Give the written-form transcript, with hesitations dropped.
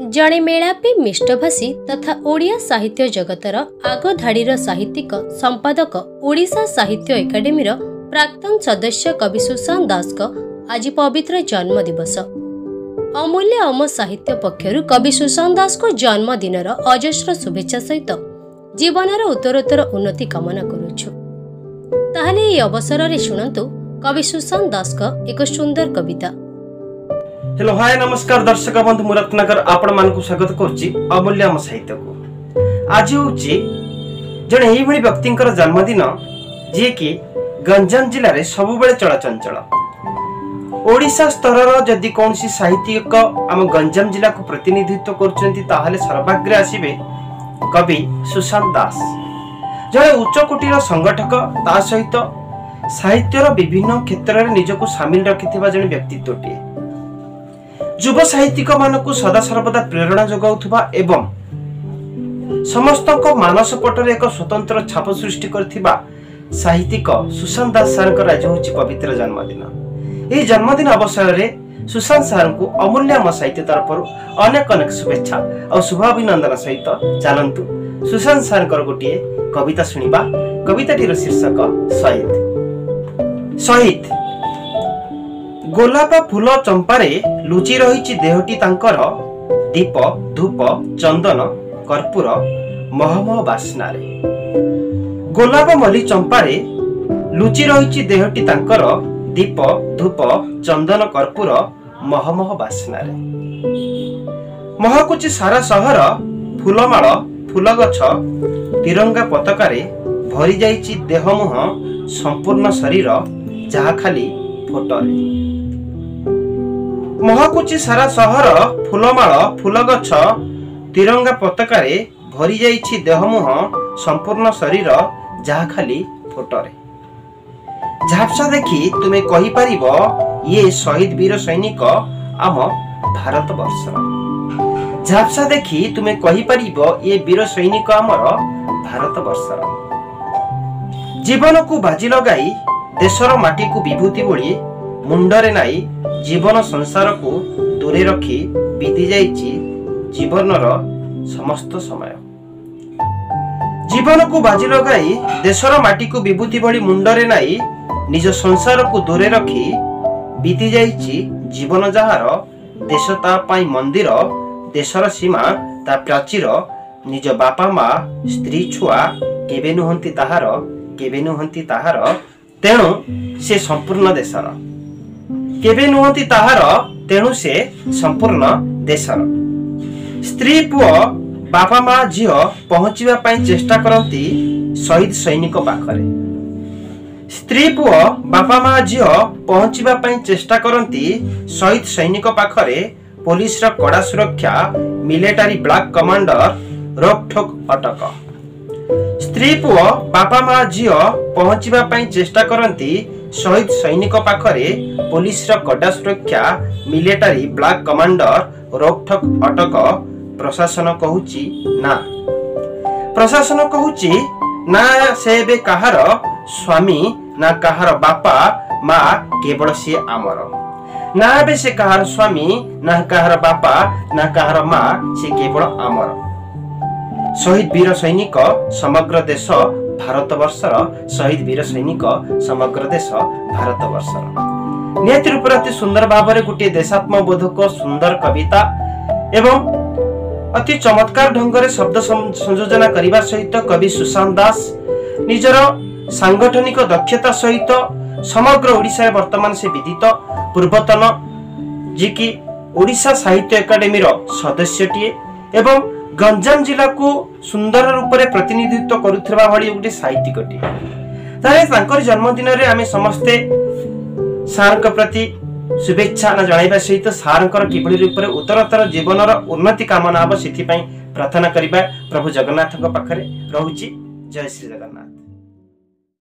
जड़े मेलापी मिष्टभाषी तथा ओडिया साहित्य जगतर आगधाड़ीर साहित्यिक संपादक ओडिशा साहित्य एकाडेमी प्राक्तन सदस्य कवि सुशांत दास आज पवित्र जन्म दिवस। अमूल्य अम साहित्य पक्षर कवि सुशांत दास को जन्मदिन अजस्र शुभेच्छा सहित जीवनर उत्तरोत्तर उन्नति कामना करुछु। ताहले ए अवसर रे शुणन्तु कवि सुशांत दास एक सुंदर कविता। हेलो हाय नमस्कार दर्शक बंधु मु रत्नाकर आपण मानकु स्वागत करछि अमूल्य आम साहित्य को। आज होछि जने एही भली व्यक्तिंकर जन्मदिन जे कि गंजाम जिल्ला रे सबु बेले चलचंचल। ओडिशा स्तर जदि कोनसी साहित्यिक आम गंजाम जिल्ला को प्रतिनिधित्व करछन्ती ताहाले सर्वाग्रे आसीबे कवि सुशांत दास। जने उच्च कोटीर संगठक ता सहित साहित्यर विभिन्न क्षेत्र में निजको शामिल रखिथिबा जने व्यक्तित्वटी युव साहित्यिक मानकु सदा सर्वदा प्रेरणा जगाउथुबा एवं समस्त मानस पटरे एक स्वतंत्र छाप सृष्टि करथिबा साहित्यिक सुशांत दास सारकर आज होछि पवित्र जन्मदिन। एही जन्मदिन अवसर रे सुशांत सार को अमूल्य आम साहित्य तरफ अनेक अनेक शुभेच्छा और शुभाभिनंदन सहित चलंतु सुशांत सारकर गोटे कविता सुनिबा। कविताटीर शीर्षक शहीद। शहीद गोलाप फूल चंपारे लुचि रही देहटी तांकर दीप धूप चंदन कर्पूर महमह बास्नारे। गोलाप मल्ली चंपारे लुचि रही देहटी तांकर दीप धूप चंदन कर्पूर महमह बास्नारे। महकुची सारा सहर फूलमाल फूल गछ तिरंगा पताकारे भरी जाइछि देह मुह संपूर्ण शरीर जहा खाली फोटोरे। महकुची सारा सहर फूलमाल फूल गछ तिरंगा पताकारे भरी जाइछि देह मुह संपूर्ण शरीर जहा खाली फोटोरे। झापसा देखी तुमे कहि परिबो ये शहीद वीर सैनिक आम भारत वर्षर। झापसा देखी तुमे कहि परिबो ये वीर सैनिक आमर भारत वर्षर। जीवन को बाजी लगाई देशर माटी को विभूति बोली मुंडरे नाई जीवन संसार को दूरे रखी बीती जाइछि जीवनर समस्त समय। जीवन को बाजी लगाई देशर माटी को विभूति भली मुंडरे नाई निज संसार को दूरे रखी बीती जाइछि जीवन जहार देश ता पाई मंदिर देशर सीमा ता प्राचीर निज बापा माँ स्त्री छुआ केबे नुहंती ताहार तेणु से संपूर्ण देशर केबे नुहंती ताहार तेणु से संपूर्ण देशर। स्त्री पुओ बापा माँ झियो पहुंचीबा पई चेष्टा करंती शहीद सैनिक पाखरे। स्त्री पुओ बापा माँ झियो पहुंचीबा पई चेष्टा करंती शहीद सैनिक पाखरे पुलिस रा कड़ा सुरक्षा मिलिटरी ब्लैक कमांडर रोकठोक अटक। स्त्री पुओ बापा माँ झियो पहुंचीबा पई चेष्टा करंती शहीद सैनिक पाखरे पुलिस रा कड़ा सुरक्षा मिलिटरी ब्लैक कमांडर रोकठोक अटक। प्रशासन कहूची ना प्रशासन कहूची ना से बे कहार स्वामी ना कहार बापा माँ केवल सी आमर। ना बे से कहार स्वामी ना कहार बापा ना कहार माँ से केवल आमर। शहीद वीर सैनिक समग्र देश भारत वर्षर। शहीद वीर सैनिक समग्र देश भारत वर्षर। नियति रूप अति सुंदर भाव में गोटे देशात्मबोधक सुंदर कविता एवं अति चमत्कार ढंग से शब्द संयोजना करने सहित कवि सुशांत दास निजर सांगठनिक दक्षता सहित समग्र ओडिशा वर्तमान से विदित पूर्वतन जी की ओडिशा साहित्य एकाडेमी सदस्यटीए एवं गंजाम जिला को सुंदर रूप से प्रतिनिधित्व करुवा भली गोटे साहित्यिकटी। तार जन्मदिन में आम समस्ते सार प्रति शुभेच्छा जणाइबा सहित सारंकर किभली रूप से उत्तरोत्तर जीवनर उन्नति कामना हम से प्रार्थना करिबा प्रभु जगन्नाथ पाखरे। रहुछि जय श्री जगन्नाथ।